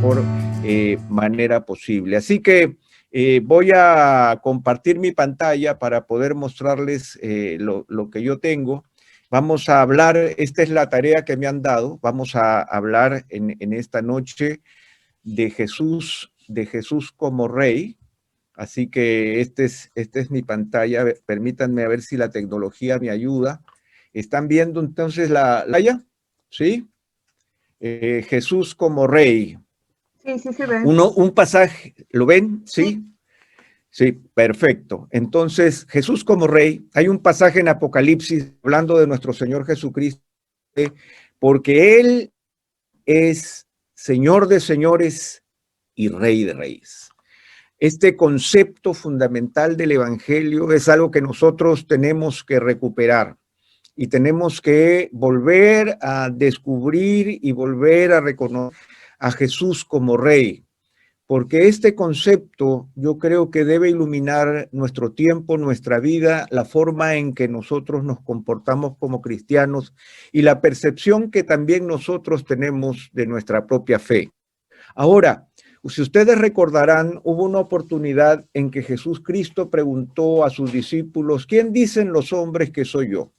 mejor manera posible. Así que voy a compartir mi pantalla para poder mostrarles lo que yo tengo. Vamos a hablar, esta es la tarea que me han dado, vamos a hablar en esta noche de Jesús como Rey. Así que esta es mi pantalla. Permítanme a ver si la tecnología me ayuda. ¿Están viendo entonces la pantalla? ¿Sí? Jesús como Rey. Sí, sí se ve. Un pasaje, ¿lo ven? ¿Sí? Sí, perfecto. Entonces, Jesús como Rey, hay un pasaje en Apocalipsis hablando de nuestro Señor Jesucristo, porque Él es Señor de señores y Rey de reyes. Este concepto fundamental del Evangelio es algo que nosotros tenemos que recuperar y tenemos que volver a descubrir y volver a reconocer a Jesús como Rey, porque este concepto yo creo que debe iluminar nuestro tiempo, nuestra vida, la forma en que nosotros nos comportamos como cristianos y la percepción que también nosotros tenemos de nuestra propia fe. Ahora, si ustedes recordarán, hubo una oportunidad en que Jesús Cristo preguntó a sus discípulos, ¿quién dicen los hombres que soy yo?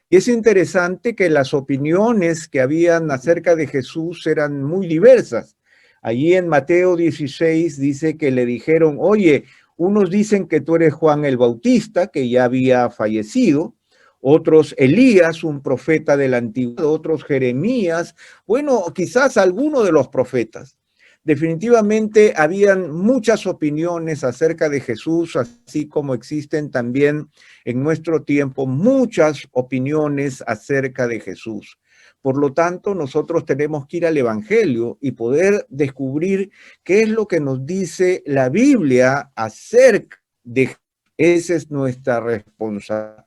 Y es interesante que las opiniones que habían acerca de Jesús eran muy diversas. Allí en Mateo 16 dice que le dijeron, oye, unos dicen que tú eres Juan el Bautista, que ya había fallecido, otros Elías, un profeta del antiguo, otros Jeremías, bueno, quizás alguno de los profetas. Definitivamente habían muchas opiniones acerca de Jesús, así como existen también en nuestro tiempo muchas opiniones acerca de Jesús. Por lo tanto, nosotros tenemos que ir al Evangelio y poder descubrir qué es lo que nos dice la Biblia acerca de Jesús. Esa es nuestra responsabilidad.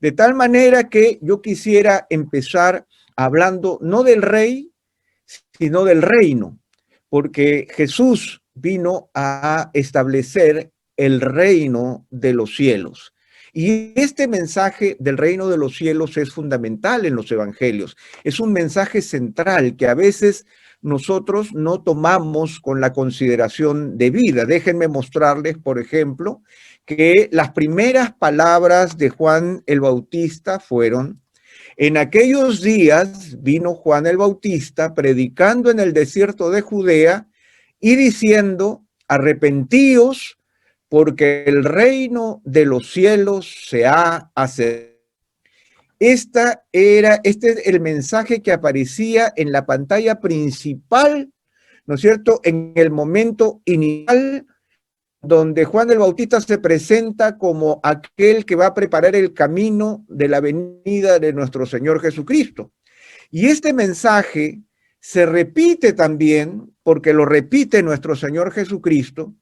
De tal manera que yo quisiera empezar hablando no del rey, sino del reino, porque Jesús vino a establecer el reino de los cielos. Y este mensaje del reino de los cielos es fundamental en los evangelios. Es un mensaje central que a veces nosotros no tomamos con la consideración debida. Déjenme mostrarles, por ejemplo, que las primeras palabras de Juan el Bautista fueron: en aquellos días vino Juan el Bautista predicando en el desierto de Judea y diciendo, arrepentíos porque el reino de los cielos se ha acercado. Este es el mensaje que aparecía en la pantalla principal, ¿no es cierto?, en el momento inicial donde Juan el Bautista se presenta como aquel que va a preparar el camino de la venida de nuestro Señor Jesucristo. Y este mensaje se repite también, porque lo repite nuestro Señor Jesucristo,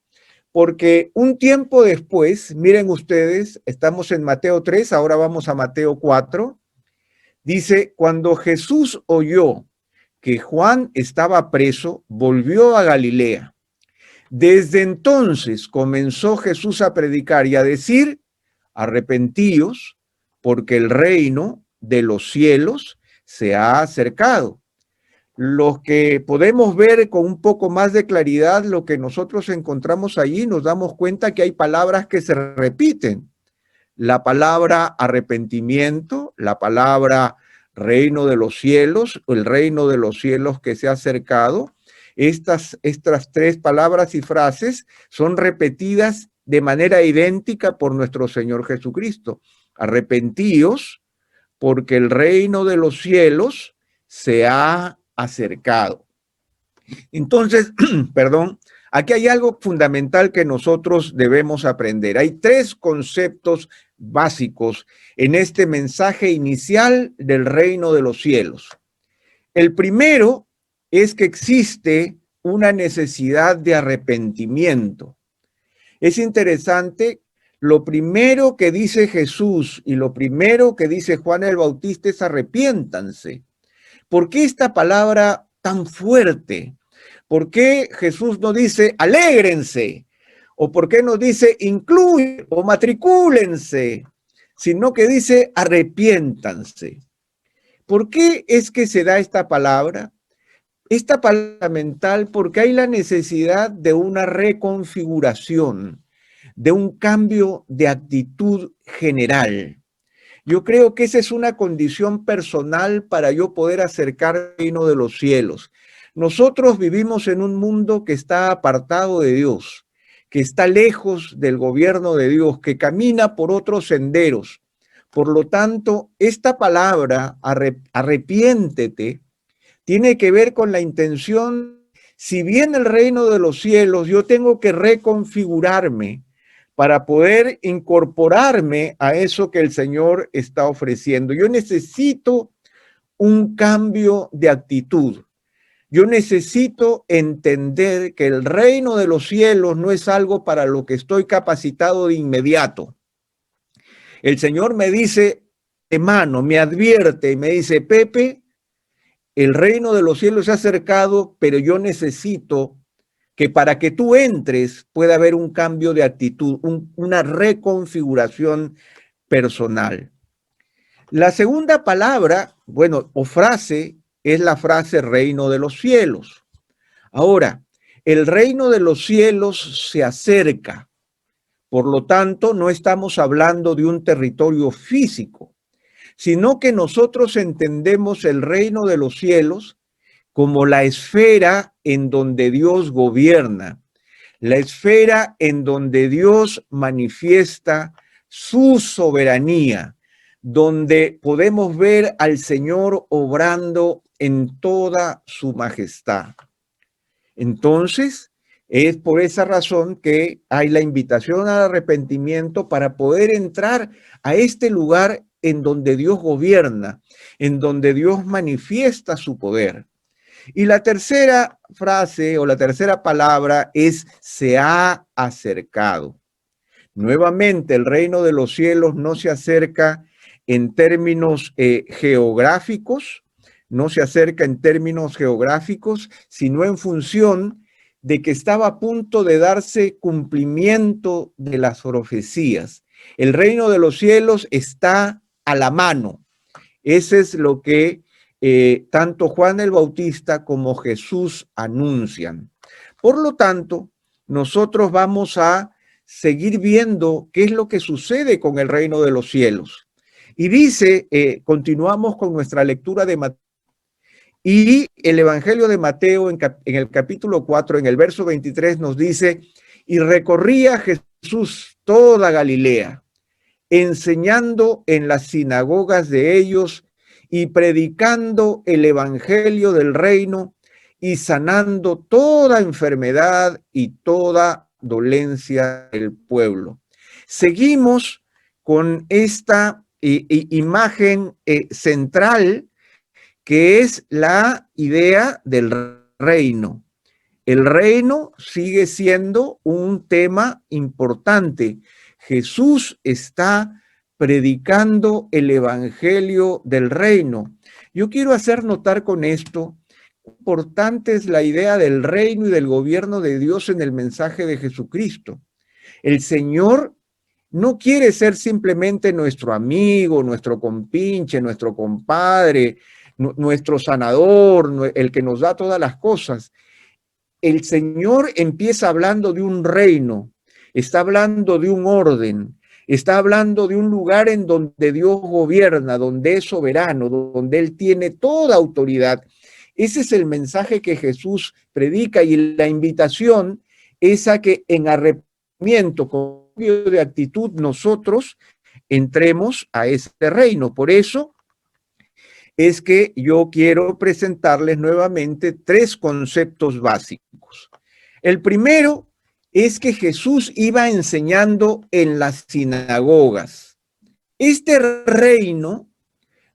porque un tiempo después, miren ustedes, estamos en Mateo 3, ahora vamos a Mateo 4, dice, cuando Jesús oyó que Juan estaba preso, volvió a Galilea. Desde entonces comenzó Jesús a predicar y a decir, arrepentíos, porque el reino de los cielos se ha acercado. Los que podemos ver con un poco más de claridad lo que nosotros encontramos allí, nos damos cuenta que hay palabras que se repiten. La palabra arrepentimiento, la palabra reino de los cielos, el reino de los cielos que se ha acercado. Estas tres palabras y frases son repetidas de manera idéntica por nuestro Señor Jesucristo. Arrepentíos, porque el reino de los cielos se ha acercado. Entonces, perdón, aquí hay algo fundamental que nosotros debemos aprender. Hay tres conceptos básicos en este mensaje inicial del reino de los cielos. El primero es que existe una necesidad de arrepentimiento. Es interesante, lo primero que dice Jesús y lo primero que dice Juan el Bautista es arrepiéntanse. ¿Por qué esta palabra tan fuerte? ¿Por qué Jesús no dice alégrense? ¿O por qué no dice incluyen o matricúlense? Sino que dice arrepiéntanse. ¿Por qué es que se da esta palabra? Esta palabra es fundamental porque hay la necesidad de una reconfiguración, de un cambio de actitud general. Yo creo que esa es una condición personal para yo poder acercar al reino de los cielos. Nosotros vivimos en un mundo que está apartado de Dios, que está lejos del gobierno de Dios, que camina por otros senderos. Por lo tanto, esta palabra, arrepiéntete, tiene que ver con la intención, si bien el reino de los cielos, yo tengo que reconfigurarme para poder incorporarme a eso que el Señor está ofreciendo. Yo necesito un cambio de actitud. Yo necesito entender que el reino de los cielos no es algo para lo que estoy capacitado de inmediato. El Señor me dice, hermano, me advierte y me dice, Pepe, el reino de los cielos se ha acercado, pero yo necesito que para que tú entres pueda haber un cambio de actitud, una reconfiguración personal. La segunda palabra, bueno, o frase, es la frase reino de los cielos. Ahora, el reino de los cielos se acerca. Por lo tanto, no estamos hablando de un territorio físico, sino que nosotros entendemos el reino de los cielos como la esfera en donde Dios gobierna, la esfera en donde Dios manifiesta su soberanía, donde podemos ver al Señor obrando en toda su majestad. Entonces, es por esa razón que hay la invitación al arrepentimiento para poder entrar a este lugar en donde Dios gobierna, en donde Dios manifiesta su poder. Y la tercera frase o la tercera palabra es se ha acercado. Nuevamente, el reino de los cielos no se acerca en términos geográficos, no se acerca en términos geográficos, sino en función de que estaba a punto de darse cumplimiento de las profecías. El reino de los cielos está a la mano. Ese es lo que tanto Juan el Bautista como Jesús anuncian. Por lo tanto, nosotros vamos a seguir viendo qué es lo que sucede con el reino de los cielos. Y dice, continuamos con nuestra lectura de Mateo, y el Evangelio de Mateo en el capítulo 4, en el verso 23 nos dice, y recorría Jesús toda Galilea, enseñando en las sinagogas de ellos y predicando el evangelio del reino y sanando toda enfermedad y toda dolencia del pueblo. Seguimos con esta imagen central que es la idea del reino. El reino sigue siendo un tema importante. Jesús está predicando el evangelio del reino. Yo quiero hacer notar con esto, importante es la idea del reino y del gobierno de Dios en el mensaje de Jesucristo. El Señor no quiere ser simplemente nuestro amigo, nuestro compinche, nuestro compadre, nuestro sanador, el que nos da todas las cosas. El Señor empieza hablando de un reino, está hablando de un orden, está hablando de un lugar en donde Dios gobierna, donde es soberano, donde Él tiene toda autoridad. Ese es el mensaje que Jesús predica y la invitación es a que en arrepentimiento, con cambio de actitud, nosotros entremos a ese reino. Por eso es que yo quiero presentarles nuevamente tres conceptos básicos. El primero es que Jesús iba enseñando en las sinagogas. Este reino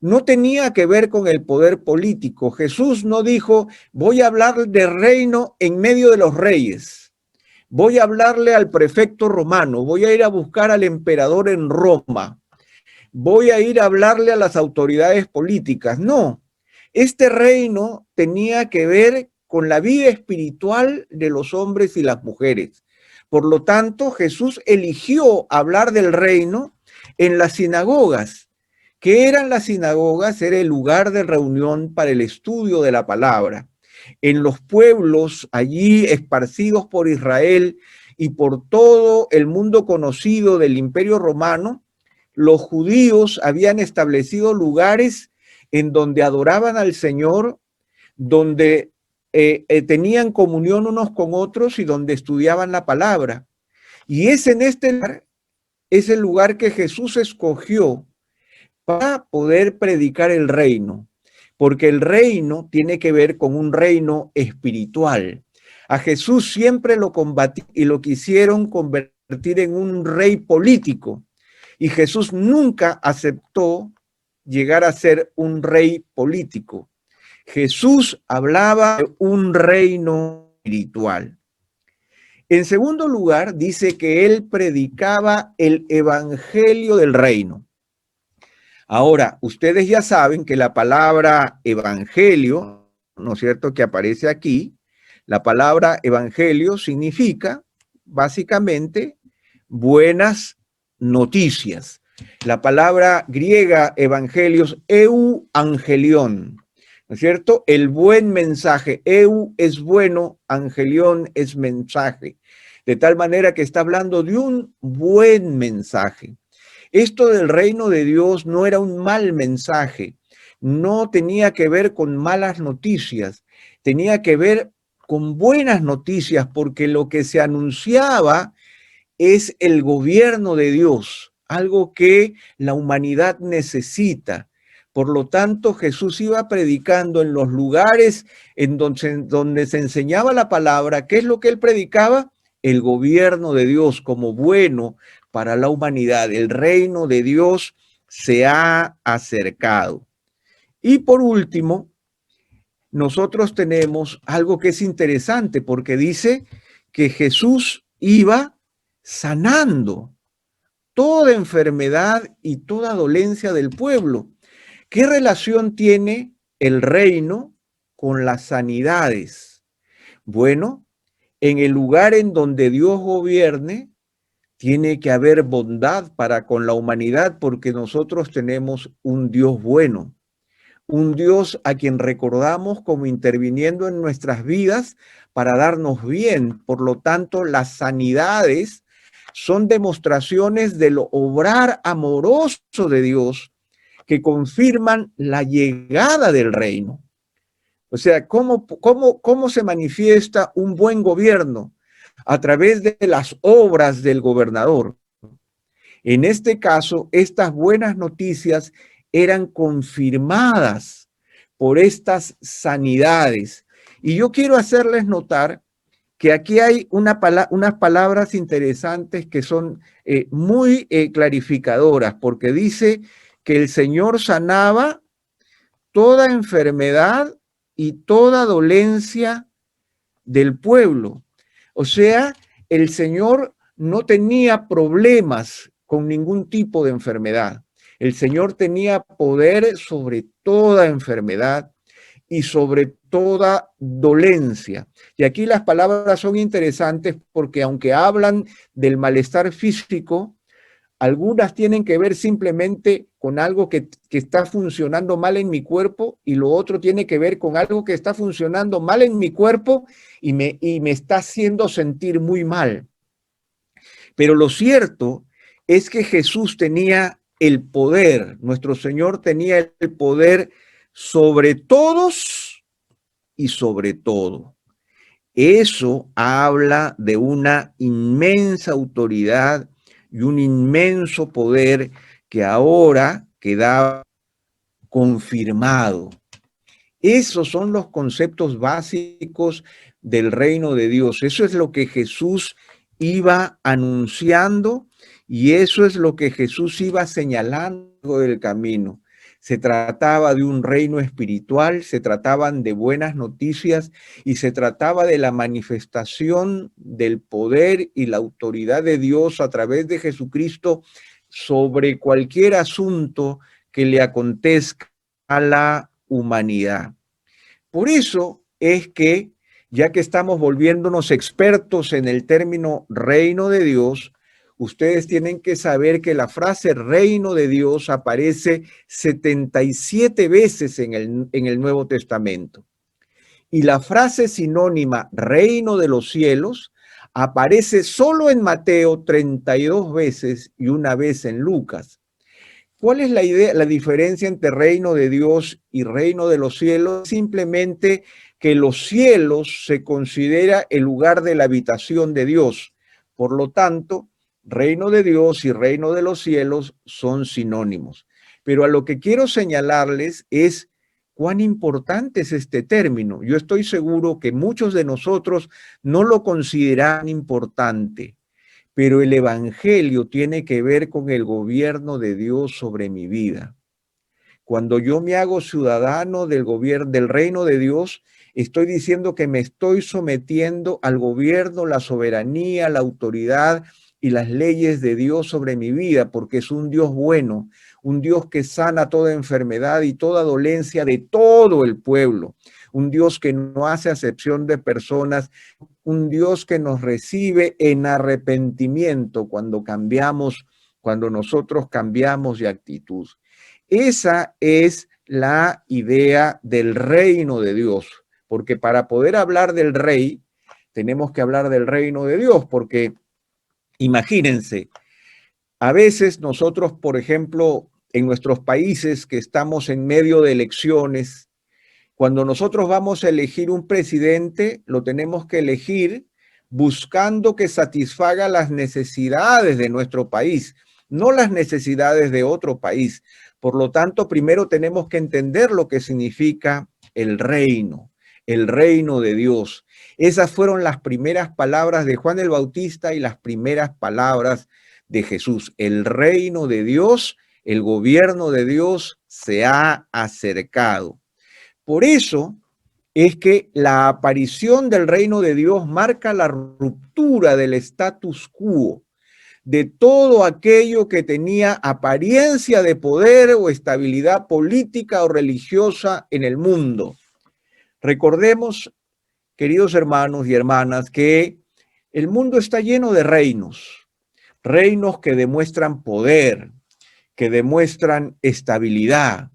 no tenía que ver con el poder político. Jesús no dijo, voy a hablar de reino en medio de los reyes. Voy a hablarle al prefecto romano, voy a ir a buscar al emperador en Roma. Voy a ir a hablarle a las autoridades políticas. No, este reino tenía que ver con la vida espiritual de los hombres y las mujeres. Por lo tanto, Jesús eligió hablar del reino en las sinagogas. ¿Qué eran las sinagogas? Era el lugar de reunión para el estudio de la palabra. en los pueblos allí esparcidos por Israel y por todo el mundo conocido del Imperio Romano, los judíos habían establecido lugares en donde adoraban al Señor, donde tenían comunión unos con otros y donde estudiaban la palabra. Y es en este lugar, es el lugar que Jesús escogió para poder predicar el reino, porque el reino tiene que ver con un reino espiritual. A Jesús siempre lo combatieron y lo quisieron convertir en un rey político, y Jesús nunca aceptó llegar a ser un rey político. Jesús hablaba de un reino espiritual. En segundo lugar, dice que él predicaba el evangelio del reino. Ahora, ustedes ya saben que la palabra evangelio, ¿no es cierto?, que aparece aquí, la palabra evangelio significa básicamente buenas noticias. La palabra griega evangelios, euangelión, ¿no es cierto? El buen mensaje, eu es bueno, angelión es mensaje. De tal manera que está hablando de un buen mensaje. Esto del reino de Dios no era un mal mensaje, no tenía que ver con malas noticias, tenía que ver con buenas noticias, porque lo que se anunciaba es el gobierno de Dios, algo que la humanidad necesita. Por lo tanto, Jesús iba predicando en los lugares en donde se enseñaba la palabra. ¿Qué es lo que él predicaba? El gobierno de Dios como bueno para la humanidad. El reino de Dios se ha acercado. Y por último, nosotros tenemos algo que es interesante, porque dice que Jesús iba sanando toda enfermedad y toda dolencia del pueblo. ¿Qué relación tiene el reino con las sanidades? Bueno, en el lugar en donde Dios gobierne, tiene que haber bondad para con la humanidad, porque nosotros tenemos un Dios bueno, un Dios a quien recordamos como interviniendo en nuestras vidas para darnos bien. Por lo tanto, las sanidades son demostraciones de lo obrar amoroso de Dios que confirman la llegada del reino. O sea, ¿cómo se manifiesta un buen gobierno? A través de las obras del gobernador. En este caso, estas buenas noticias eran confirmadas por estas sanidades. Y yo quiero hacerles notar que aquí hay unas palabras interesantes que son muy clarificadoras, porque dice que el Señor sanaba toda enfermedad y toda dolencia del pueblo. O sea, el Señor no tenía problemas con ningún tipo de enfermedad. El Señor tenía poder sobre toda enfermedad y sobre toda dolencia. Y aquí las palabras son interesantes porque aunque hablan del malestar físico, algunas tienen que ver simplemente con algo que está funcionando mal en mi cuerpo, y lo otro tiene que ver con algo que está funcionando mal en mi cuerpo y me está haciendo sentir muy mal. Pero lo cierto es que Jesús tenía el poder, nuestro Señor tenía el poder sobre todos y sobre todo. Eso habla de una inmensa autoridad y un inmenso poder que ahora queda confirmado. Esos son los conceptos básicos del reino de Dios. Eso es lo que Jesús iba anunciando y eso es lo que Jesús iba señalando del camino. Se trataba de un reino espiritual, se trataban de buenas noticias y se trataba de la manifestación del poder y la autoridad de Dios a través de Jesucristo sobre cualquier asunto que le acontezca a la humanidad. Por eso es que, ya que estamos volviéndonos expertos en el término reino de Dios, ustedes tienen que saber que la frase reino de Dios aparece 77 veces en el Nuevo Testamento. Y la frase sinónima reino de los cielos aparece solo en Mateo 32 veces y una vez en Lucas. ¿Cuál es la idea, la diferencia entre reino de Dios y reino de los cielos? Simplemente que los cielos se considera el lugar de la habitación de Dios. Por lo tanto, reino de Dios y reino de los cielos son sinónimos. Pero a lo que quiero señalarles es cuán importante es este término. Yo estoy seguro que muchos de nosotros no lo consideran importante, pero el evangelio tiene que ver con el gobierno de Dios sobre mi vida. Cuando yo me hago ciudadano del gobierno, del reino de Dios, estoy diciendo que me estoy sometiendo al gobierno, la soberanía, la autoridad y las leyes de Dios sobre mi vida, porque es un Dios bueno, un Dios que sana toda enfermedad y toda dolencia de todo el pueblo, un Dios que no hace acepción de personas, un Dios que nos recibe en arrepentimiento cuando cambiamos, cuando nosotros cambiamos de actitud. Esa es la idea del reino de Dios, porque para poder hablar del rey, tenemos que hablar del reino de Dios, porque imagínense, a veces nosotros, por ejemplo, en nuestros países que estamos en medio de elecciones, cuando nosotros vamos a elegir un presidente, lo tenemos que elegir buscando que satisfaga las necesidades de nuestro país, no las necesidades de otro país. Por lo tanto, primero tenemos que entender lo que significa el reino de Dios. Esas fueron las primeras palabras de Juan el Bautista y las primeras palabras de Jesús. El reino de Dios, el gobierno de Dios se ha acercado. Por eso es que la aparición del reino de Dios marca la ruptura del status quo, de todo aquello que tenía apariencia de poder o estabilidad política o religiosa en el mundo. Recordemos, queridos hermanos y hermanas, que el mundo está lleno de reinos, reinos que demuestran poder, que demuestran estabilidad,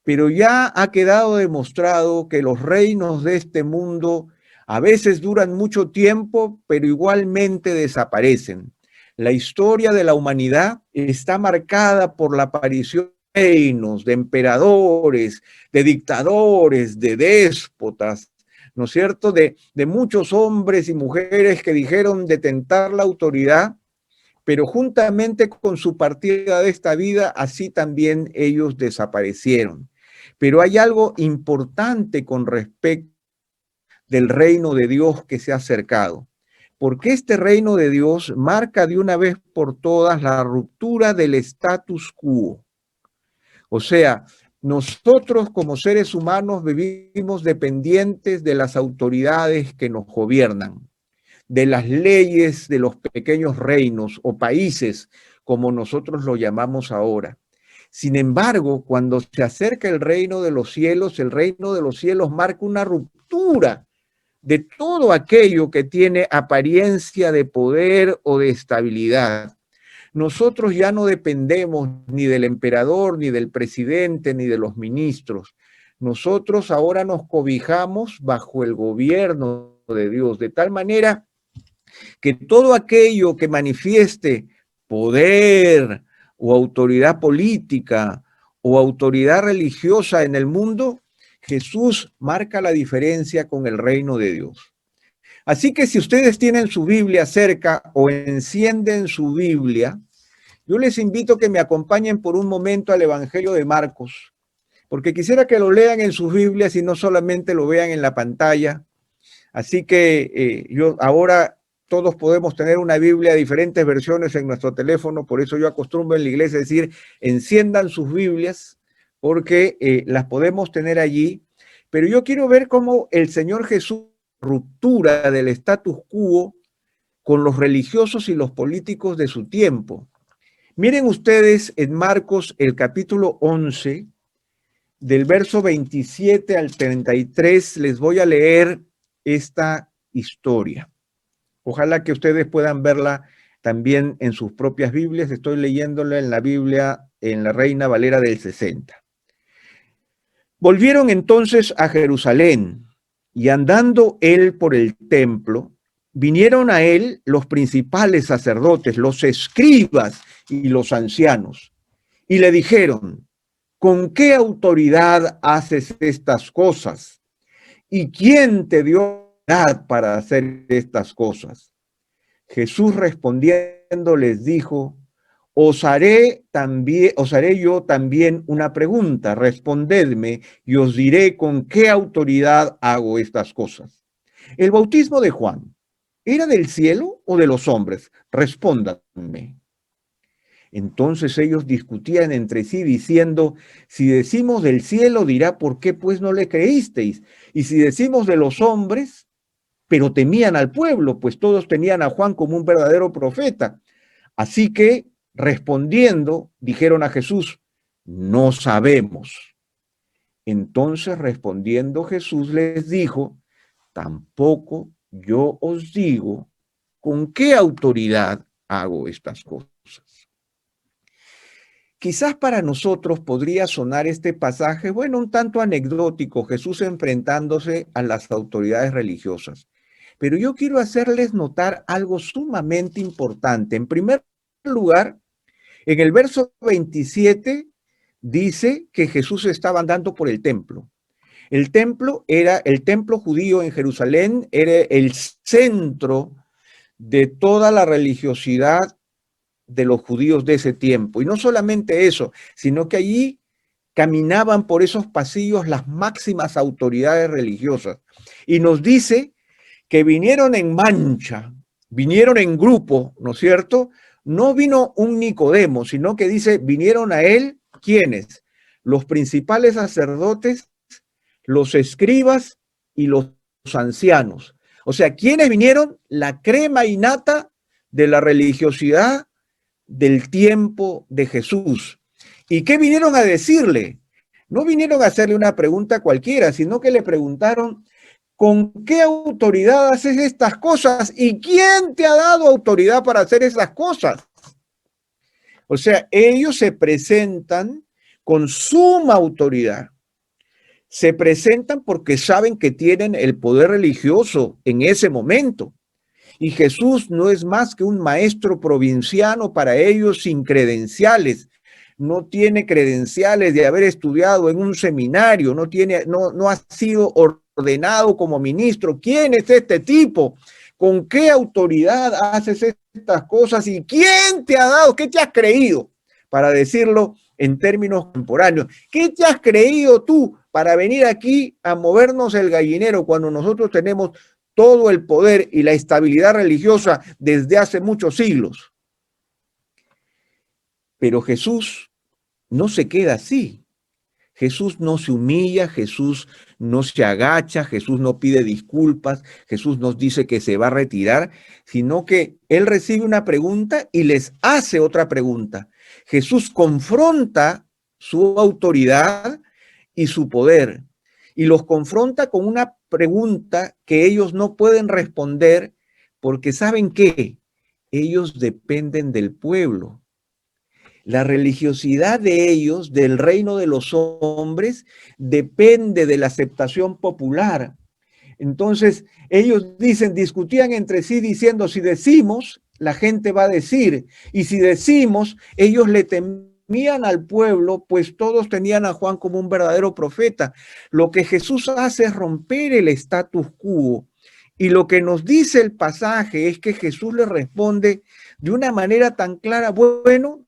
pero ya ha quedado demostrado que los reinos de este mundo a veces duran mucho tiempo, pero igualmente desaparecen. La historia de la humanidad está marcada por la aparición de reinos, de emperadores, de dictadores, de déspotas, ¿no es cierto? De muchos hombres y mujeres que dijeron detentar la autoridad, pero juntamente con su partida de esta vida, así también ellos desaparecieron. Pero hay algo importante con respecto del reino de Dios que se ha acercado, porque este reino de Dios marca de una vez por todas la ruptura del status quo. O sea, nosotros como seres humanos vivimos dependientes de las autoridades que nos gobiernan, de las leyes de los pequeños reinos o países, como nosotros lo llamamos ahora. Sin embargo, cuando se acerca el reino de los cielos marca una ruptura de todo aquello que tiene apariencia de poder o de estabilidad. Nosotros ya no dependemos ni del emperador, ni del presidente, ni de los ministros. Nosotros ahora nos cobijamos bajo el gobierno de Dios, de tal manera que todo aquello que manifieste poder o autoridad política o autoridad religiosa en el mundo, Jesús marca la diferencia con el reino de Dios. Así que si ustedes tienen su Biblia cerca o encienden su Biblia, yo les invito a que me acompañen por un momento al Evangelio de Marcos, porque quisiera que lo lean en sus Biblias y no solamente lo vean en la pantalla. Así que yo ahora todos podemos tener una Biblia, diferentes versiones en nuestro teléfono, por eso yo acostumbro en la iglesia decir, enciendan sus Biblias, porque las podemos tener allí. Pero yo quiero ver cómo el Señor Jesús, ruptura del status quo con los religiosos y los políticos de su tiempo. Miren ustedes en Marcos el capítulo 11, del verso 27 al 33, les voy a leer esta historia. Ojalá que ustedes puedan verla también en sus propias Biblias. Estoy leyéndola en la Biblia, en la Reina Valera del 60. Volvieron entonces a Jerusalén Y andando él por el templo, vinieron a él los principales sacerdotes, los escribas y los ancianos, y le dijeron: ¿con qué autoridad haces estas cosas? ¿Y quién te dio autoridad para hacer estas cosas? Jesús respondiendo les dijo: os haré yo también una pregunta, respondedme y os diré con qué autoridad hago estas cosas. ¿El bautismo de Juan era del cielo o de los hombres? Respóndanme. Entonces ellos discutían entre sí diciendo: si decimos del cielo, dirá, ¿por qué pues no le creísteis? Y si decimos de los hombres, pero temían al pueblo, pues todos tenían a Juan como un verdadero profeta. Así que, respondiendo, dijeron a Jesús: no sabemos. Entonces, respondiendo Jesús les dijo: tampoco yo os digo con qué autoridad hago estas cosas. Quizás para nosotros podría sonar este pasaje, bueno, un tanto anecdótico, Jesús enfrentándose a las autoridades religiosas. Pero yo quiero hacerles notar algo sumamente importante. En primer lugar, en el verso 27 dice que Jesús estaba andando por el templo. El templo judío en Jerusalén, era el centro de toda la religiosidad de los judíos de ese tiempo. Y no solamente eso, sino que allí caminaban por esos pasillos las máximas autoridades religiosas. Y nos dice que vinieron en mancha, vinieron en grupo, ¿no es cierto? No vino un Nicodemo, sino que dice, vinieron a él, ¿quiénes? Los principales sacerdotes, los escribas y los ancianos. O sea, ¿quiénes vinieron? La crema innata de la religiosidad del tiempo de Jesús. ¿Y qué vinieron a decirle? No vinieron a hacerle una pregunta cualquiera, sino que le preguntaron: ¿con qué autoridad haces estas cosas? ¿Y quién te ha dado autoridad para hacer esas cosas? O sea, ellos se presentan con suma autoridad. Se presentan porque saben que tienen el poder religioso en ese momento. Y Jesús no es más que un maestro provinciano para ellos sin credenciales. No tiene credenciales de haber estudiado en un seminario, no ha sido ordenado como ministro. ¿Quién es este tipo? ¿Con qué autoridad haces estas cosas? ¿Y quién te ha dado? ¿Qué te has creído? Para decirlo en términos contemporáneos, ¿qué te has creído tú para venir aquí a movernos el gallinero cuando nosotros tenemos todo el poder y la estabilidad religiosa desde hace muchos siglos? Pero Jesús no se queda así. Jesús no se humilla, Jesús no se agacha, Jesús no pide disculpas, Jesús nos dice que se va a retirar, sino que él recibe una pregunta y les hace otra pregunta. Jesús confronta su autoridad y su poder y los confronta con una pregunta que ellos no pueden responder porque saben que ellos dependen del pueblo. La religiosidad de ellos, del reino de los hombres, depende de la aceptación popular. Entonces, ellos discutían entre sí diciendo: si decimos, la gente va a decir, y si decimos, ellos le temían al pueblo, pues todos tenían a Juan como un verdadero profeta. Lo que Jesús hace es romper el status quo. Y lo que nos dice el pasaje es que Jesús le responde de una manera tan clara: bueno,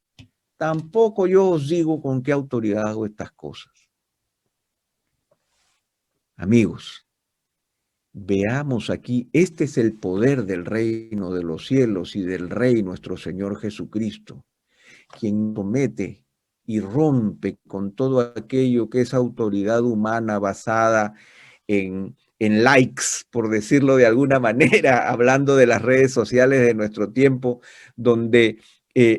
tampoco yo os digo con qué autoridad hago estas cosas. Amigos, veamos aquí, este es el poder del reino de los cielos y del Rey nuestro Señor Jesucristo, quien somete y rompe con todo aquello que es autoridad humana basada en likes, por decirlo de alguna manera, hablando de las redes sociales de nuestro tiempo, donde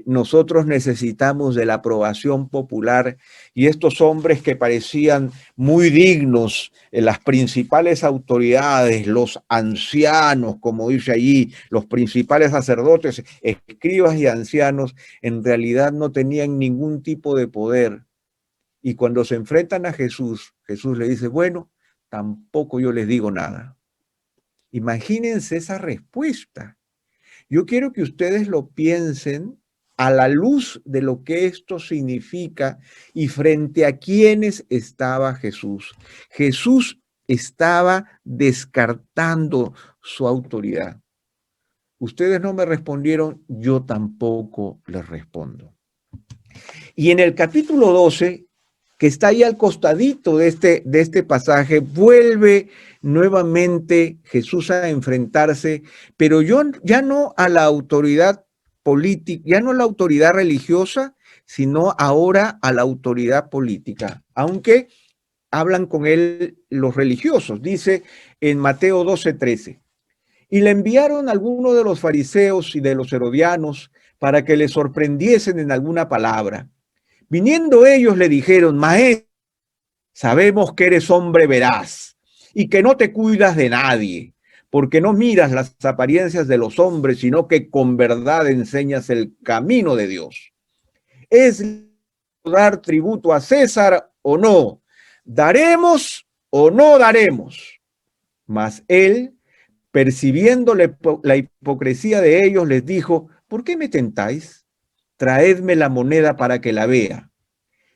nosotros necesitamos de la aprobación popular, y estos hombres que parecían muy dignos, las principales autoridades, los ancianos, como dice allí, los principales sacerdotes, escribas y ancianos, en realidad no tenían ningún tipo de poder. Y cuando se enfrentan a Jesús, Jesús le dice: bueno, tampoco yo les digo nada. Imagínense esa respuesta. Yo quiero que ustedes lo piensen a la luz de lo que esto significa y frente a quiénes estaba Jesús. Jesús estaba descartando su autoridad. Ustedes no me respondieron, yo tampoco les respondo. Y en el capítulo 12, que está ahí al costadito de este pasaje, vuelve nuevamente Jesús a enfrentarse, pero ya no a la autoridad política, ya no a la autoridad religiosa, sino ahora a la autoridad política, aunque hablan con él los religiosos. Dice en Mateo 12:13, y le enviaron algunos de los fariseos y de los herodianos para que le sorprendiesen en alguna palabra. Viniendo ellos le dijeron, maestro, sabemos que eres hombre veraz y que no te cuidas de nadie, porque no miras las apariencias de los hombres, sino que con verdad enseñas el camino de Dios. ¿Es dar tributo a César o no? ¿Daremos o no daremos? Mas él, percibiendo la hipocresía de ellos, les dijo, ¿por qué me tentáis? Traedme la moneda para que la vea.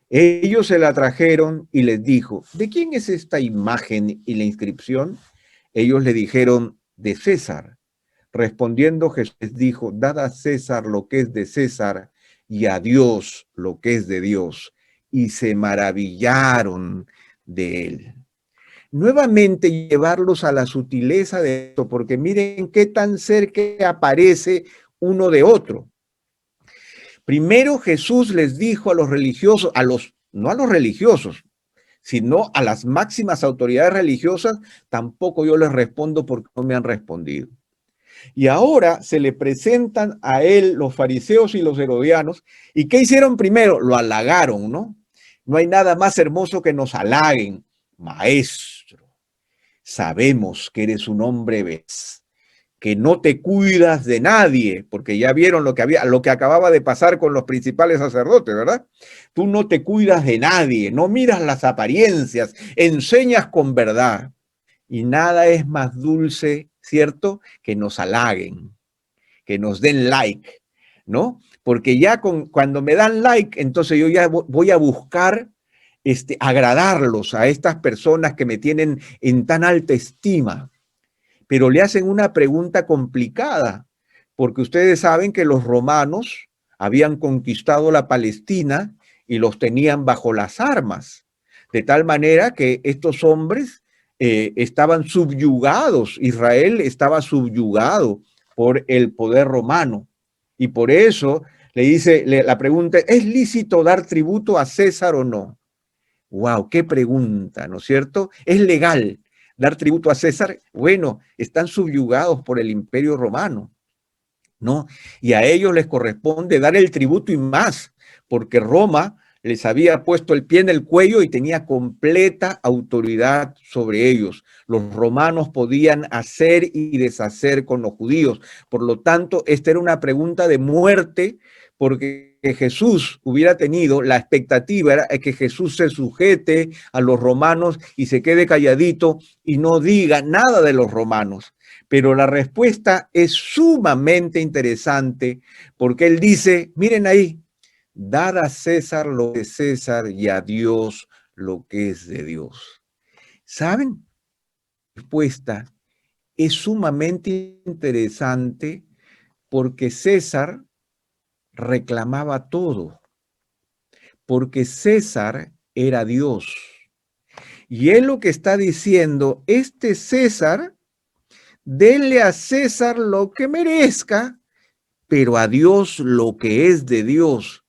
Ellos se la trajeron y les dijo, ¿de quién es esta imagen y la inscripción? Ellos le dijeron, de César. Respondiendo Jesús les dijo, dad a César lo que es de César y a Dios lo que es de Dios. Y se maravillaron de él. Nuevamente llevarlos a la sutileza de esto, porque miren qué tan cerca aparece uno de otro. Primero Jesús les dijo a los religiosos, no a los religiosos, sino a las máximas autoridades religiosas, tampoco yo les respondo porque no me han respondido. Y ahora se le presentan a él los fariseos y los herodianos, ¿y qué hicieron primero? Lo halagaron, ¿no? No hay nada más hermoso que nos halaguen. Maestro, sabemos que eres un hombre veraz, que no te cuidas de nadie, porque ya vieron lo que acababa de pasar con los principales sacerdotes, ¿verdad? Tú no te cuidas de nadie, no miras las apariencias, enseñas con verdad. Y nada es más dulce, ¿cierto? Que nos halaguen, que nos den like, ¿no? Porque ya cuando me dan like, entonces yo ya voy a buscar agradarlos a estas personas que me tienen en tan alta estima. Pero le hacen una pregunta complicada, porque ustedes saben que los romanos habían conquistado la Palestina y los tenían bajo las armas, de tal manera que estos hombres estaban subyugados, Israel estaba subyugado por el poder romano, y por eso le dice, la pregunta, ¿es lícito dar tributo a César o no? ¡Wow! ¡Qué pregunta! ¿No es cierto? ¿Es legal dar tributo a César? Bueno, están subyugados por el Imperio Romano, ¿no? Y a ellos les corresponde dar el tributo y más, porque Roma les había puesto el pie en el cuello y tenía completa autoridad sobre ellos. Los romanos podían hacer y deshacer con los judíos. Por lo tanto, esta era una pregunta de muerte, porque Jesús hubiera tenido, la expectativa era que Jesús se sujete a los romanos y se quede calladito y no diga nada de los romanos. Pero la respuesta es sumamente interesante porque él dice, miren ahí, dad a César lo de César y a Dios lo que es de Dios. ¿Saben? La respuesta es sumamente interesante porque César reclamaba todo, porque César era Dios. Y él lo que está diciendo, este César, denle a César lo que merezca, pero a Dios lo que es de Dios.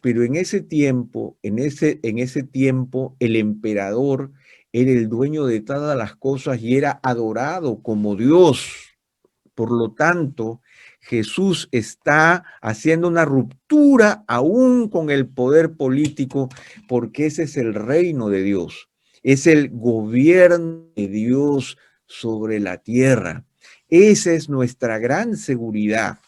Pero en ese tiempo, en ese tiempo, el emperador era el dueño de todas las cosas y era adorado como Dios. Por lo tanto, Jesús está haciendo una ruptura aún con el poder político, porque ese es el reino de Dios, es el gobierno de Dios sobre la tierra. Esa es nuestra gran seguridad.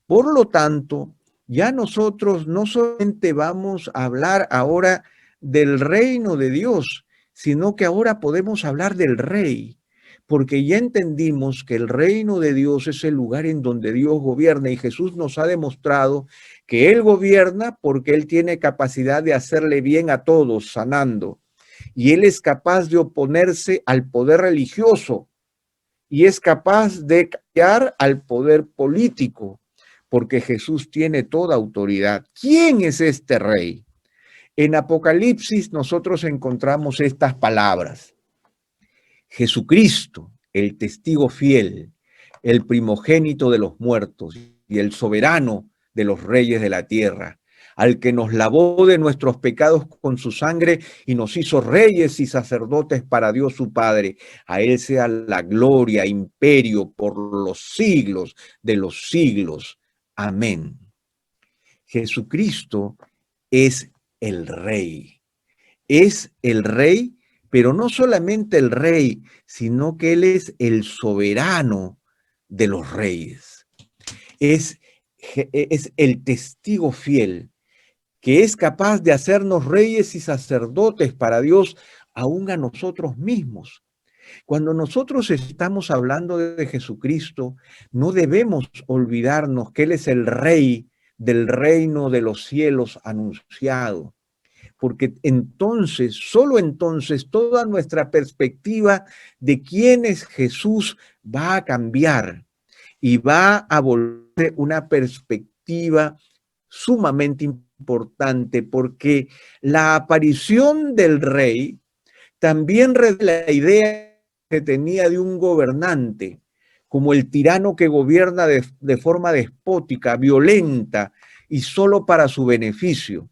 Por lo tanto, ya nosotros no solamente vamos a hablar ahora del reino de Dios, sino que ahora podemos hablar del Rey, porque ya entendimos que el reino de Dios es el lugar en donde Dios gobierna y Jesús nos ha demostrado que Él gobierna porque Él tiene capacidad de hacerle bien a todos, sanando. Y Él es capaz de oponerse al poder religioso y es capaz de callar al poder político, porque Jesús tiene toda autoridad. ¿Quién es este Rey? En Apocalipsis nosotros encontramos estas palabras. Jesucristo, el testigo fiel, el primogénito de los muertos y el soberano de los reyes de la tierra, al que nos lavó de nuestros pecados con su sangre y nos hizo reyes y sacerdotes para Dios su Padre. A Él sea la gloria, imperio por los siglos de los siglos. Amén. Jesucristo es el Rey. Es el Rey, pero no solamente el Rey, sino que Él es el soberano de los reyes. Es el testigo fiel, que es capaz de hacernos reyes y sacerdotes para Dios, aún a nosotros mismos. Cuando nosotros estamos hablando de Jesucristo, no debemos olvidarnos que Él es el Rey del reino de los cielos anunciado, porque entonces, solo entonces, toda nuestra perspectiva de quién es Jesús va a cambiar y va a volver una perspectiva sumamente importante, porque la aparición del Rey también revela la idea que tenía de un gobernante, como el tirano que gobierna de forma despótica, violenta y solo para su beneficio.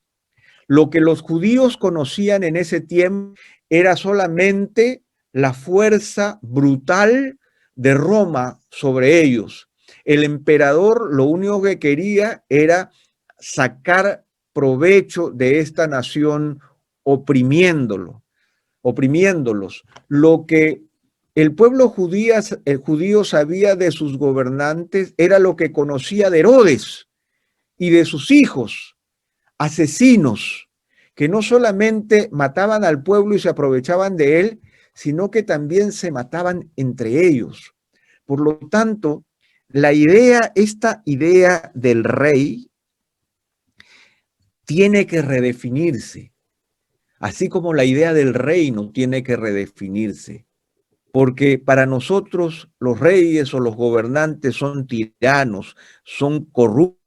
Lo que los judíos conocían en ese tiempo era solamente la fuerza brutal de Roma sobre ellos. El emperador lo único que quería era sacar provecho de esta nación oprimiéndolos. Lo que el pueblo judío sabía de sus gobernantes era lo que conocía de Herodes y de sus hijos, asesinos, que no solamente mataban al pueblo y se aprovechaban de él, sino que también se mataban entre ellos. Por lo tanto, esta idea del rey tiene que redefinirse, así como la idea del reino tiene que redefinirse, porque para nosotros los reyes o los gobernantes son tiranos, son corruptos,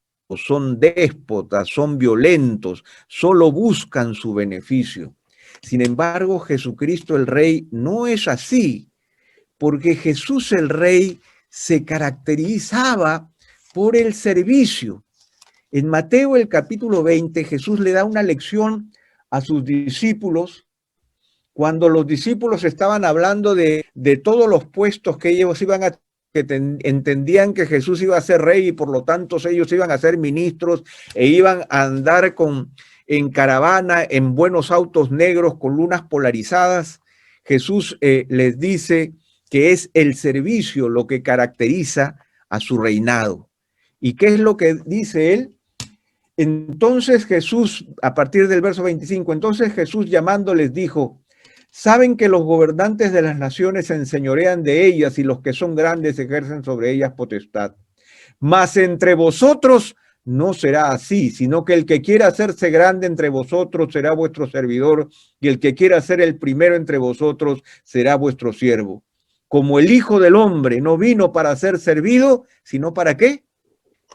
son déspotas, son violentos, solo buscan su beneficio. Sin embargo, Jesucristo el Rey no es así, porque Jesús el Rey se caracterizaba por el servicio. En Mateo el capítulo 20, Jesús le da una lección a sus discípulos cuando los discípulos estaban hablando de todos los puestos que ellos iban a entendían que Jesús iba a ser rey y por lo tanto ellos iban a ser ministros e iban a andar en caravana, en buenos autos negros con lunas polarizadas. Jesús les dice que es el servicio lo que caracteriza a su reinado. ¿Y qué es lo que dice él? Entonces Jesús, a partir del verso 25, entonces Jesús llamándoles dijo: saben que los gobernantes de las naciones se enseñorean de ellas y los que son grandes ejercen sobre ellas potestad. Mas entre vosotros no será así, sino que el que quiera hacerse grande entre vosotros será vuestro servidor, y el que quiera ser el primero entre vosotros será vuestro siervo. Como el Hijo del Hombre no vino para ser servido, sino ¿para qué?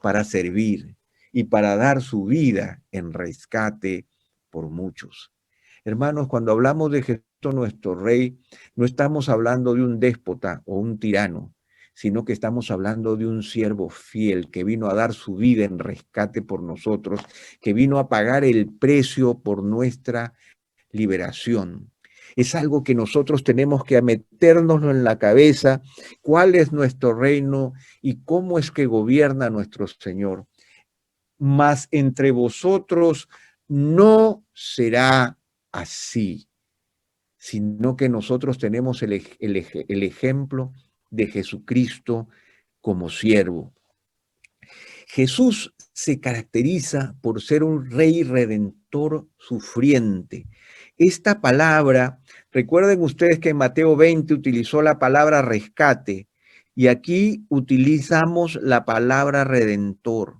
Para servir y para dar su vida en rescate por muchos. Hermanos, cuando hablamos de Jesús nuestro Rey, no estamos hablando de un déspota o un tirano, sino que estamos hablando de un siervo fiel que vino a dar su vida en rescate por nosotros, que vino a pagar el precio por nuestra liberación. Es algo que nosotros tenemos que metérnoslo en la cabeza, cuál es nuestro reino y cómo es que gobierna nuestro Señor. Mas entre vosotros no será así, sino que nosotros tenemos el ejemplo de Jesucristo como siervo. Jesús se caracteriza por ser un rey redentor sufriente. Esta palabra Recuerden ustedes que en Mateo 20 utilizó la palabra rescate y aquí utilizamos la palabra redentor.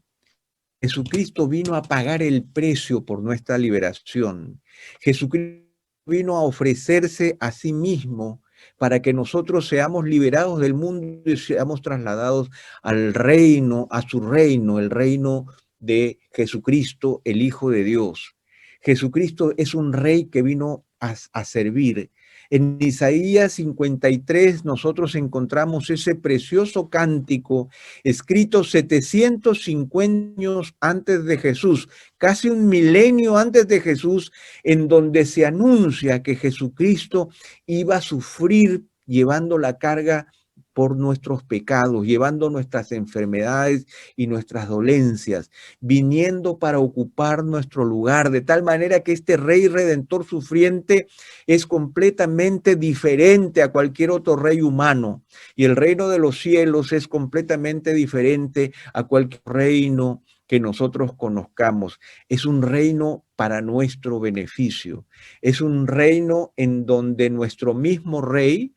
Jesucristo vino a pagar el precio por nuestra liberación. Jesucristo vino a ofrecerse a sí mismo para que nosotros seamos liberados del mundo y seamos trasladados al reino, a su reino, el reino de Jesucristo, el Hijo de Dios. Jesucristo es un rey que vino a servir. En Isaías 53 nosotros encontramos ese precioso cántico escrito 750 años antes de Jesús, casi un milenio antes de Jesús, en donde se anuncia que Jesucristo iba a sufrir llevando la carga por nuestros pecados, llevando nuestras enfermedades y nuestras dolencias, viniendo para ocupar nuestro lugar, de tal manera que este Rey Redentor sufriente es completamente diferente a cualquier otro rey humano. Y el reino de los cielos es completamente diferente a cualquier reino que nosotros conozcamos. Es un reino para nuestro beneficio. Es un reino en donde nuestro mismo rey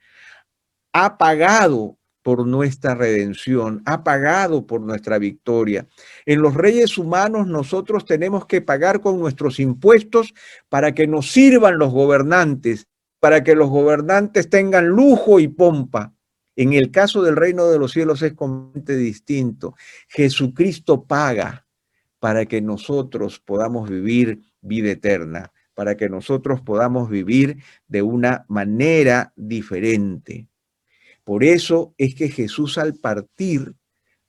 ha pagado por nuestra redención, ha pagado por nuestra victoria. En los reyes humanos nosotros tenemos que pagar con nuestros impuestos para que nos sirvan los gobernantes, para que los gobernantes tengan lujo y pompa. En el caso del reino de los cielos es completamente distinto. Jesucristo paga para que nosotros podamos vivir vida eterna, para que nosotros podamos vivir de una manera diferente. Por eso es que Jesús al partir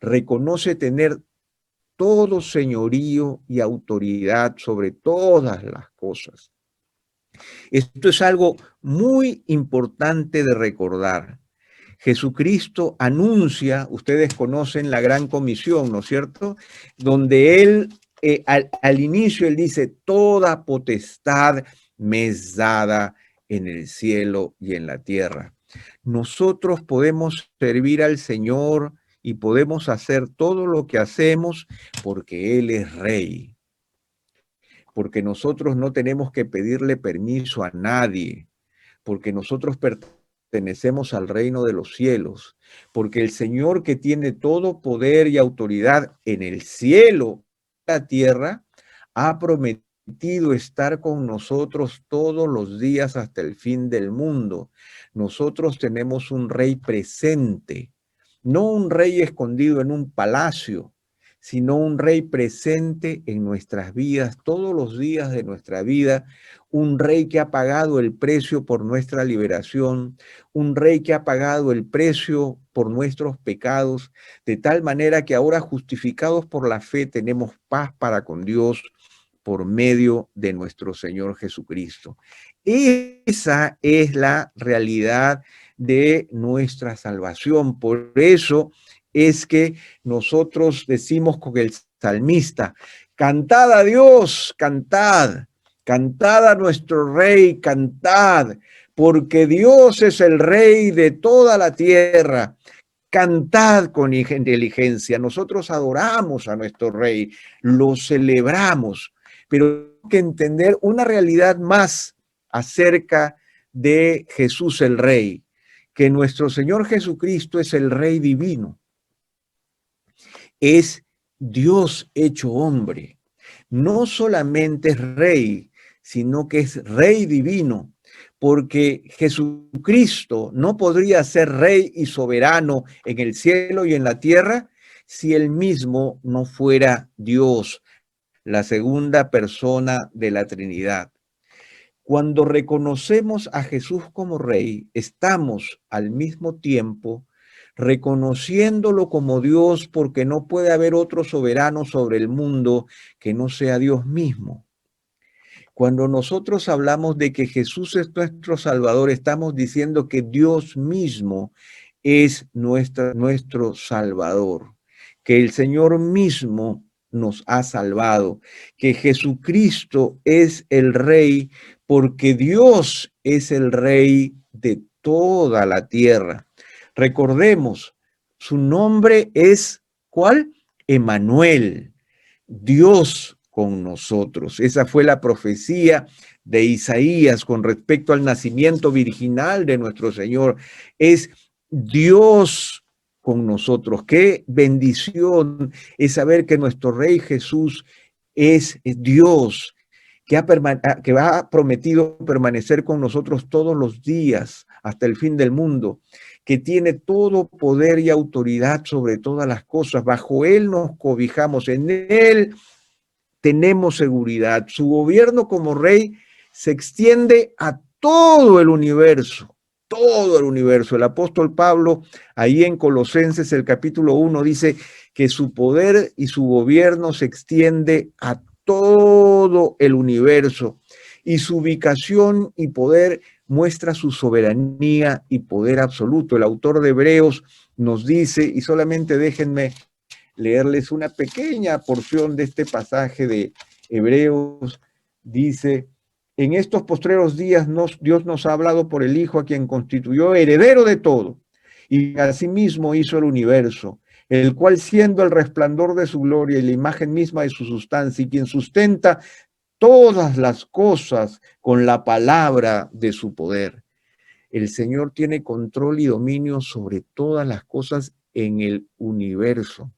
reconoce tener todo señorío y autoridad sobre todas las cosas. Esto es algo muy importante de recordar. Jesucristo anuncia, ustedes conocen la gran comisión, ¿no es cierto? Donde él, al inicio, él dice, toda potestad me es dada en el cielo y en la tierra. Nosotros podemos servir al Señor y podemos hacer todo lo que hacemos porque Él es Rey. Porque nosotros no tenemos que pedirle permiso a nadie. Porque nosotros pertenecemos al reino de los cielos. Porque el Señor que tiene todo poder y autoridad en el cielo y la tierra ha prometido estar con nosotros todos los días hasta el fin del mundo. Nosotros tenemos un rey presente, no un rey escondido en un palacio, sino un rey presente en nuestras vidas, todos los días de nuestra vida, un rey que ha pagado el precio por nuestra liberación, un rey que ha pagado el precio por nuestros pecados, de tal manera que ahora justificados por la fe tenemos paz para con Dios por medio de nuestro Señor Jesucristo. Esa es la realidad de nuestra salvación. Por eso es que nosotros decimos con el salmista, cantad a Dios, cantad, cantad a nuestro Rey, cantad, porque Dios es el Rey de toda la tierra. Cantad con inteligencia. Nosotros adoramos a nuestro Rey, lo celebramos, pero hay que entender una realidad más acerca de Jesús el Rey, que nuestro Señor Jesucristo es el Rey divino, es Dios hecho hombre. No solamente es Rey, sino que es Rey divino, porque Jesucristo no podría ser Rey y soberano en el cielo y en la tierra si él mismo no fuera Dios, la segunda persona de la Trinidad. Cuando reconocemos a Jesús como Rey, estamos al mismo tiempo reconociéndolo como Dios, porque no puede haber otro soberano sobre el mundo que no sea Dios mismo. Cuando nosotros hablamos de que Jesús es nuestro Salvador, estamos diciendo que Dios mismo es nuestro Salvador, que el Señor mismo nos ha salvado, que Jesucristo es el Rey, porque Dios es el Rey de toda la tierra. Recordemos, su nombre es, ¿cuál? Emmanuel, Dios con nosotros. Esa fue la profecía de Isaías con respecto al nacimiento virginal de nuestro Señor. Es Dios con nosotros. Qué bendición es saber que nuestro Rey Jesús es Dios, que ha prometido permanecer con nosotros todos los días hasta el fin del mundo, que tiene todo poder y autoridad sobre todas las cosas. Bajo Él nos cobijamos, en Él tenemos seguridad. Su gobierno como Rey se extiende a todo el universo. Todo el universo. El apóstol Pablo, ahí en Colosenses, el capítulo 1, dice que su poder y su gobierno se extiende a todo el universo, y su ubicación y poder muestra su soberanía y poder absoluto. El autor de Hebreos nos dice, y solamente déjenme leerles una pequeña porción de este pasaje de Hebreos, dice: en estos postreros días Dios nos ha hablado por el Hijo, a quien constituyó heredero de todo, y asimismo hizo el universo, el cual, siendo el resplandor de su gloria y la imagen misma de su sustancia, y quien sustenta todas las cosas con la palabra de su poder. El Señor tiene control y dominio sobre todas las cosas en el universo.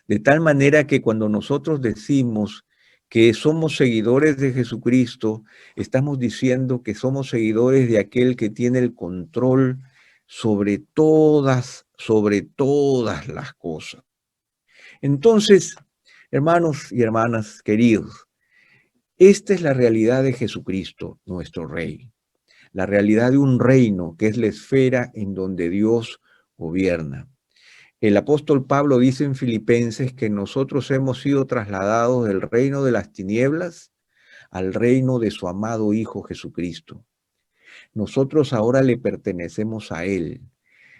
De tal manera que cuando nosotros decimos que somos seguidores de Jesucristo, estamos diciendo que somos seguidores de aquel que tiene el control sobre todas las cosas. Entonces, hermanos y hermanas queridos, esta es la realidad de Jesucristo, nuestro Rey. La realidad de un reino que es la esfera en donde Dios gobierna. El apóstol Pablo dice en Filipenses que nosotros hemos sido trasladados del reino de las tinieblas al reino de su amado Hijo Jesucristo. Nosotros ahora le pertenecemos a Él.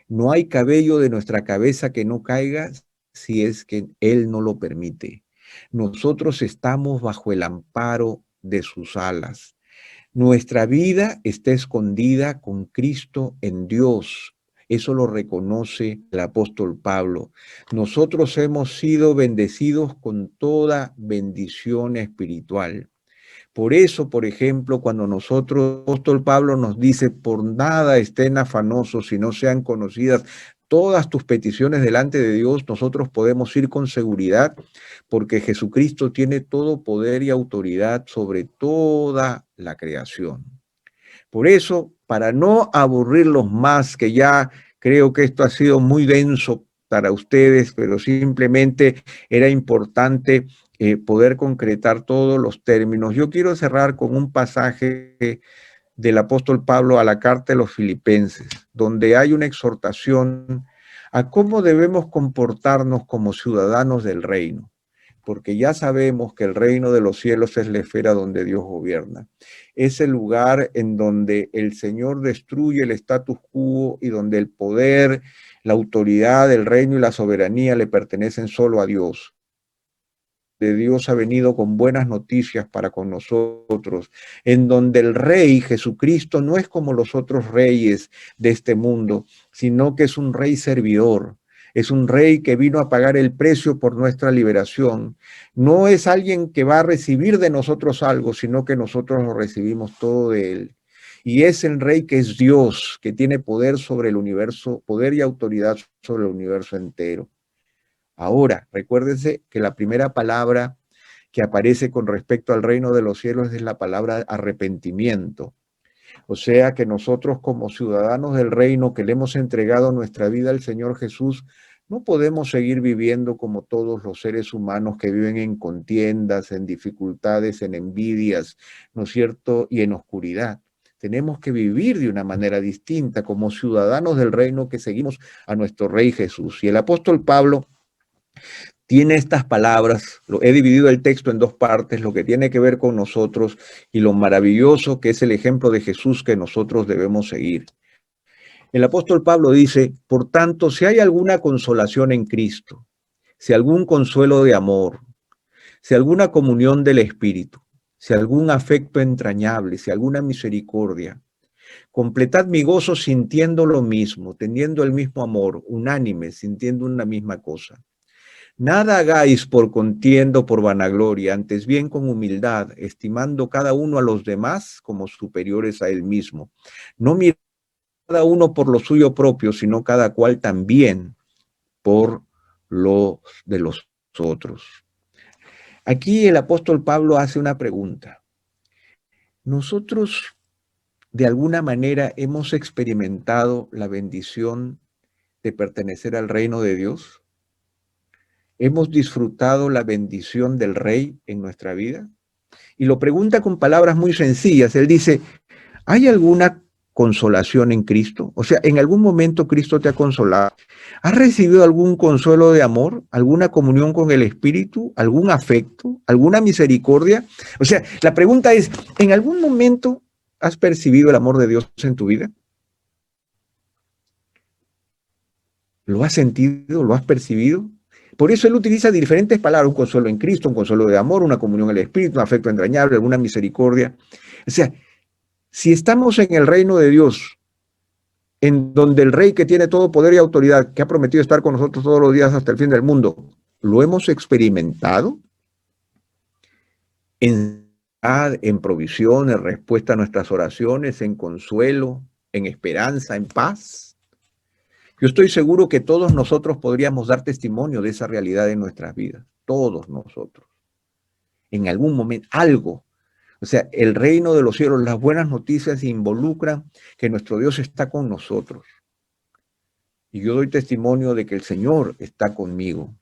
No hay cabello de nuestra cabeza que no caiga si es que Él no lo permite. Nosotros estamos bajo el amparo de sus alas. Nuestra vida está escondida con Cristo en Dios. Eso lo reconoce el apóstol Pablo. Nosotros hemos sido bendecidos con toda bendición espiritual. Por eso, por ejemplo, cuando el apóstol Pablo nos dice: por nada estén afanosos, si no sean conocidas todas tus peticiones delante de Dios, nosotros podemos ir con seguridad, porque Jesucristo tiene todo poder y autoridad sobre toda la creación. Por eso, para no aburrirlos más, que ya creo que esto ha sido muy denso para ustedes, pero simplemente era importante poder concretar todos los términos. Yo quiero cerrar con un pasaje del apóstol Pablo a la carta de los Filipenses, donde hay una exhortación a cómo debemos comportarnos como ciudadanos del reino, porque ya sabemos que el reino de los cielos es la esfera donde Dios gobierna. Es el lugar en donde el Señor destruye el status quo y donde el poder, la autoridad, el reino y la soberanía le pertenecen solo a Dios. De Dios ha venido con buenas noticias para con nosotros, en donde el Rey Jesucristo no es como los otros reyes de este mundo, sino que es un Rey servidor. Es un Rey que vino a pagar el precio por nuestra liberación. No es alguien que va a recibir de nosotros algo, sino que nosotros lo recibimos todo de Él. Y es el Rey que es Dios, que tiene poder sobre el universo, poder y autoridad sobre el universo entero. Ahora, recuérdense que la primera palabra que aparece con respecto al reino de los cielos es la palabra arrepentimiento. O sea que nosotros, como ciudadanos del reino que le hemos entregado nuestra vida al Señor Jesús, no podemos seguir viviendo como todos los seres humanos que viven en contiendas, en dificultades, en envidias, ¿no es cierto? Y en oscuridad. Tenemos que vivir de una manera distinta como ciudadanos del reino que seguimos a nuestro Rey Jesús. Y el apóstol Pablo tiene estas palabras, he dividido el texto en dos partes, lo que tiene que ver con nosotros y lo maravilloso que es el ejemplo de Jesús que nosotros debemos seguir. El apóstol Pablo dice: por tanto, si hay alguna consolación en Cristo, si algún consuelo de amor, si alguna comunión del Espíritu, si algún afecto entrañable, si alguna misericordia, completad mi gozo sintiendo lo mismo, teniendo el mismo amor, unánime, sintiendo una misma cosa. Nada hagáis por contienda o por vanagloria, antes bien con humildad, estimando cada uno a los demás como superiores a él mismo. No mirar cada uno por lo suyo propio, sino cada cual también por lo de los otros. Aquí el apóstol Pablo hace una pregunta. Nosotros, de alguna manera, hemos experimentado la bendición de pertenecer al reino de Dios. ¿Hemos disfrutado la bendición del Rey en nuestra vida? Y lo pregunta con palabras muy sencillas. Él dice, ¿hay alguna consolación en Cristo? O sea, ¿en algún momento Cristo te ha consolado? ¿Has recibido algún consuelo de amor? ¿Alguna comunión con el Espíritu? ¿Algún afecto? ¿Alguna misericordia? O sea, la pregunta es, ¿en algún momento has percibido el amor de Dios en tu vida? ¿Lo has sentido? ¿Lo has percibido? Por eso él utiliza diferentes palabras, un consuelo en Cristo, un consuelo de amor, una comunión en el Espíritu, un afecto entrañable, alguna misericordia. O sea, si estamos en el reino de Dios, en donde el Rey que tiene todo poder y autoridad, que ha prometido estar con nosotros todos los días hasta el fin del mundo, ¿lo hemos experimentado? En provisión, en respuesta a nuestras oraciones, en consuelo, en esperanza, en paz. Yo estoy seguro que todos nosotros podríamos dar testimonio de esa realidad en nuestras vidas. Todos nosotros. En algún momento, algo. O sea, el reino de los cielos, las buenas noticias involucran que nuestro Dios está con nosotros. Y yo doy testimonio de que el Señor está conmigo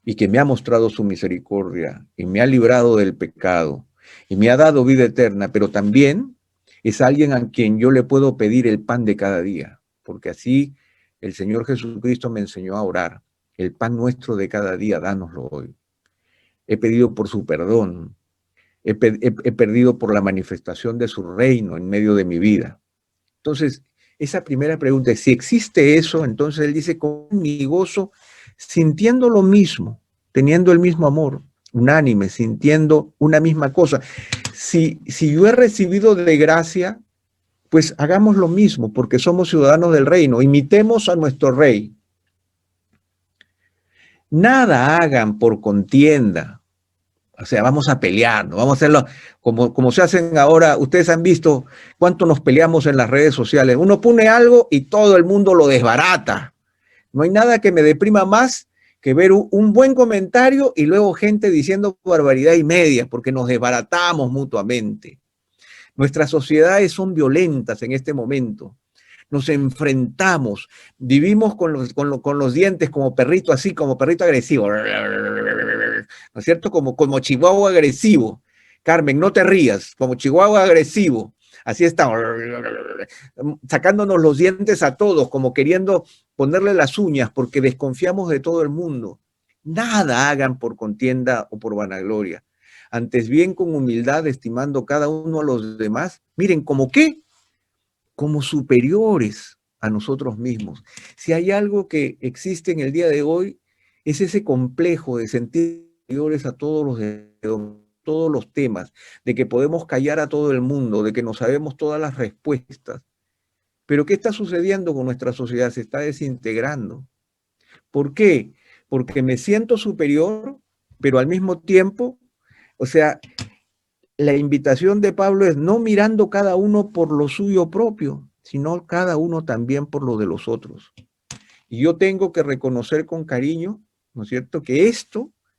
y que me ha mostrado su misericordia y me ha librado del pecado y me ha dado vida eterna, pero también es alguien a quien yo le puedo pedir el pan de cada día, porque así el Señor Jesucristo me enseñó a orar. El pan nuestro de cada día, dánoslo hoy. He pedido por su perdón, he perdido por la manifestación de su reino en medio de mi vida. Entonces, esa primera pregunta es, si existe eso, entonces él dice, con mi gozo, sintiendo lo mismo, teniendo el mismo amor, unánime, sintiendo una misma cosa. Si yo he recibido de gracia, pues hagamos lo mismo, porque somos ciudadanos del reino, imitemos a nuestro rey. Nada hagan por contienda. O sea, vamos a pelear, ¿no? Vamos a hacerlo como se hacen ahora. Ustedes han visto cuánto nos peleamos en las redes sociales. Uno pone algo y todo el mundo lo desbarata. No hay nada que me deprima más que ver un buen comentario y luego gente diciendo barbaridad y media, porque nos desbaratamos mutuamente. Nuestras sociedades son violentas en este momento. Nos enfrentamos, vivimos con los dientes como perrito, así como perrito agresivo, ¿no es cierto? Como chihuahua agresivo. Carmen, no te rías, como chihuahua agresivo. Así está, sacándonos los dientes a todos, como queriendo ponerle las uñas, porque desconfiamos de todo el mundo. Nada hagan por contienda o por vanagloria. Antes bien con humildad, estimando cada uno a los demás. Miren, ¿cómo qué? Como superiores a nosotros mismos. Si hay algo que existe en el día de hoy, es ese complejo de sentir superiores a todos los temas, de que podemos callar a todo el mundo, de que no sabemos todas las respuestas. Pero ¿qué está sucediendo con nuestra sociedad? Se está desintegrando. ¿Por qué? Porque me siento superior, pero al mismo tiempo, o sea, la invitación de Pablo es no mirando cada uno por lo suyo propio, sino cada uno también por lo de los otros. Y yo tengo que reconocer con cariño, ¿no es cierto?, que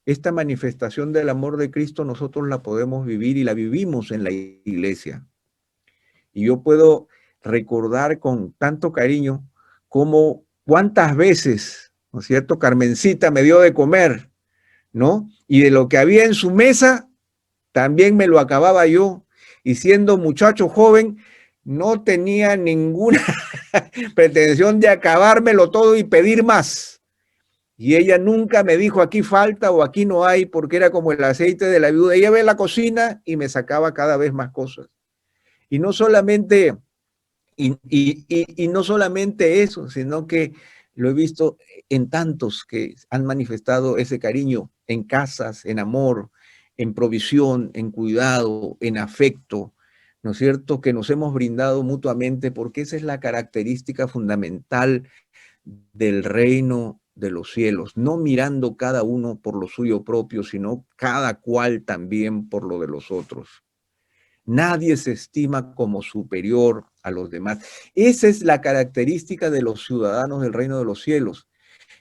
esta manifestación del amor de Cristo nosotros la podemos vivir y la vivimos en la iglesia. Y yo puedo recordar con tanto cariño como cuántas veces, ¿no es cierto?, Carmencita me dio de comer, ¿no? Y de lo que había en su mesa, también me lo acababa yo. Y siendo muchacho joven, no tenía ninguna pretensión de acabármelo todo y pedir más. Y ella nunca me dijo aquí falta o aquí no hay, porque era como el aceite de la viuda. Ella ve la cocina y me sacaba cada vez más cosas. Y no solamente, y no solamente eso, sino que lo he visto en tantos que han manifestado ese cariño en casas, en amor, en provisión, en cuidado, en afecto, ¿no es cierto?, que nos hemos brindado mutuamente, porque esa es la característica fundamental del reino de los cielos, no mirando cada uno por lo suyo propio, sino cada cual también por lo de los otros. Nadie se estima como superior a los demás. Esa es la característica de los ciudadanos del reino de los cielos.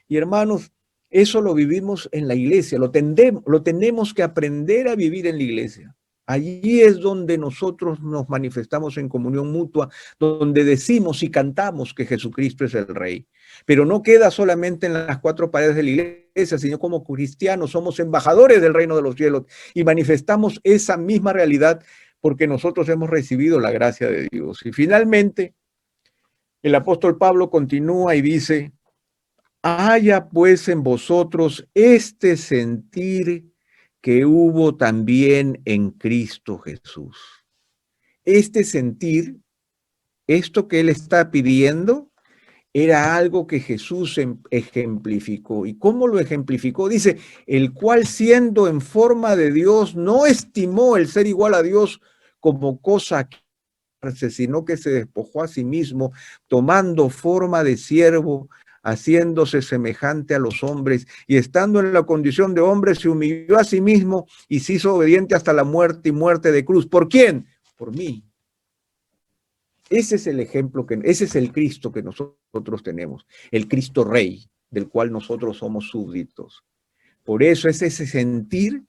Y hermanos, eso lo vivimos en la iglesia, lo tenemos que aprender a vivir en la iglesia. Allí es donde nosotros nos manifestamos en comunión mutua, donde decimos y cantamos que Jesucristo es el Rey. Pero no queda solamente en las cuatro paredes de la iglesia, sino como cristianos somos embajadores del reino de los cielos y manifestamos esa misma realidad porque nosotros hemos recibido la gracia de Dios. Y finalmente, el apóstol Pablo continúa y dice: haya pues en vosotros este sentir que hubo también en Cristo Jesús. Este sentir, esto que él está pidiendo, era algo que Jesús ejemplificó. ¿Y cómo lo ejemplificó? Dice, el cual siendo en forma de Dios, no estimó el ser igual a Dios como cosa que sino que se despojó a sí mismo, tomando forma de siervo, haciéndose semejante a los hombres, y estando en la condición de hombre, se humilló a sí mismo y se hizo obediente hasta la muerte y muerte de cruz. ¿Por quién? Por mí. Ese es el ejemplo, ese es el Cristo que nosotros tenemos, el Cristo Rey, del cual nosotros somos súbditos. Por eso es ese sentir,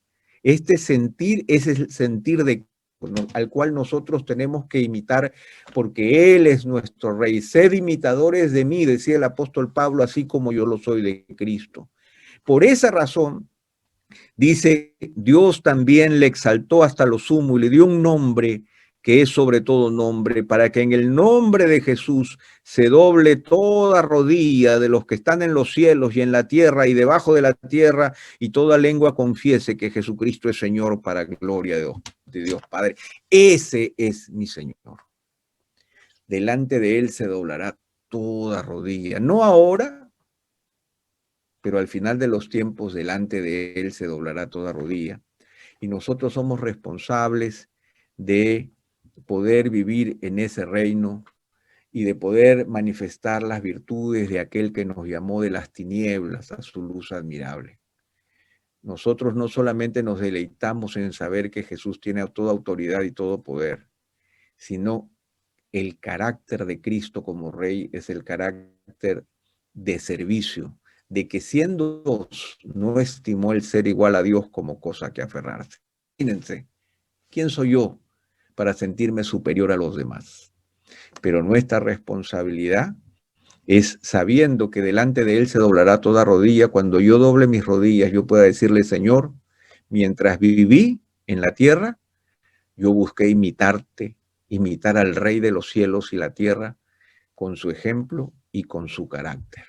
este sentir es el sentir de al cual nosotros tenemos que imitar, porque Él es nuestro Rey. Sed imitadores de mí, decía el apóstol Pablo, así como yo lo soy de Cristo. Por esa razón, dice, Dios también le exaltó hasta lo sumo y le dio un nombre que es sobre todo nombre, para que en el nombre de Jesús se doble toda rodilla de los que están en los cielos y en la tierra y debajo de la tierra, y toda lengua confiese que Jesucristo es Señor, para gloria de Dios Padre. Ese es mi Señor. Delante de Él se doblará toda rodilla, no ahora, pero al final de los tiempos delante de Él se doblará toda rodilla. Y nosotros somos responsables de poder vivir en ese reino y de poder manifestar las virtudes de aquel que nos llamó de las tinieblas a su luz admirable. Nosotros no solamente nos deleitamos en saber que Jesús tiene toda autoridad y todo poder, sino el carácter de Cristo como Rey es el carácter de servicio, de que siendo Dios no estimó el ser igual a Dios como cosa que aferrarse. Imagínense, ¿quién soy yo para sentirme superior a los demás? Pero nuestra responsabilidad es sabiendo que delante de Él se doblará toda rodilla. Cuando yo doble mis rodillas, yo pueda decirle, Señor, mientras viví en la tierra, yo busqué imitarte, imitar al Rey de los cielos y la tierra con su ejemplo y con su carácter.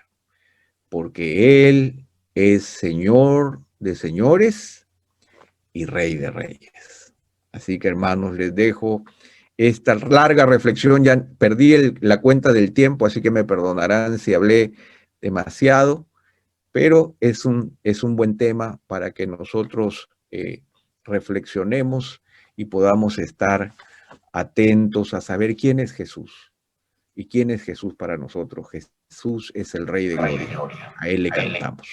Porque Él es Señor de señores y Rey de reyes. Así que, hermanos, les dejo esta larga reflexión. Ya perdí la cuenta del tiempo, así que me perdonarán si hablé demasiado, pero es un buen tema para que nosotros reflexionemos y podamos estar atentos a saber quién es Jesús y quién es Jesús para nosotros. Jesús es el Rey de Gloria. A Él le cantamos.